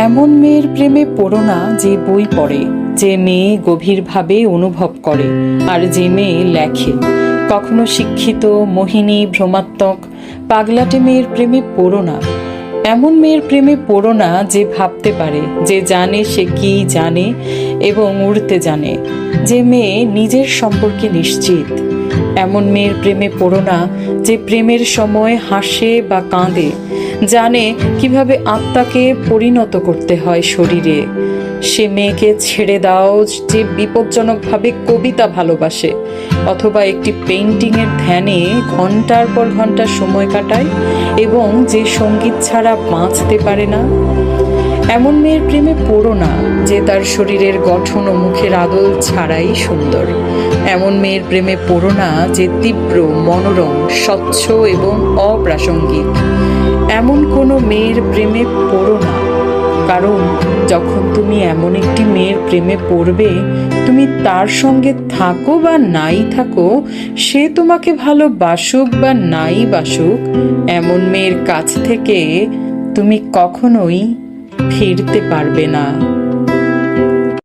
এমন মেয়ের প্রেমে পড়ো না যে বই পড়ে, যে মেয়ে গভীরভাবে অনুভব করে, আর যে মেয়ে লেখে। কখনো শিক্ষিত, মোহিনী, ভ্রমাত্মক, পাগলাটে মেয়ের প্রেমে পড়ো না। এমন মেয়ের প্রেমে পড়ো না যে ভাবতে পারে, যে জানে সে কি জানে এবং উড়তে জানে, যে মেয়ে নিজের সম্পর্কে নিশ্চিত। এমন মেয়ের প্রেমে পড়ো না যে প্রেমের সময় হাসে বা কাঁদে, জানে কিভাবে আত্মাকে পরিণত করতে হয় শরীরে। সে মেয়েকে ছেড়ে দাও যে বিপজ্জনকভাবে কবিতা ভালোবাসে, অথবা একটি পেইন্টিংয়ের ধ্যানে ঘন্টার পর ঘন্টা সময় কাটায় এবং যে সঙ্গীত ছাড়া বাঁচতে পারে না। এমন মেয়ের প্রেমে পড়ো না যে তার শরীরের গঠন ও মুখের আদল ছাড়াই সুন্দর। এমন মেয়ের প্রেমে পড়ো না যে তীব্র, মনোরম, স্বচ্ছ এবং অপ্রাসঙ্গিক। এমন কোনো মেয়ের প্রেমে পড়ো না, কারণ যখন তুমি এমন একটি মেয়ের প্রেমে পড়বে, তুমি তার সঙ্গে থাকো বা নাই থাকো, সে তোমাকে ভালোবাসুক বা নাই বাসুক, এমন মেয়ের কাছ থেকে তুমি কখনোই ফিরতে পারবে না।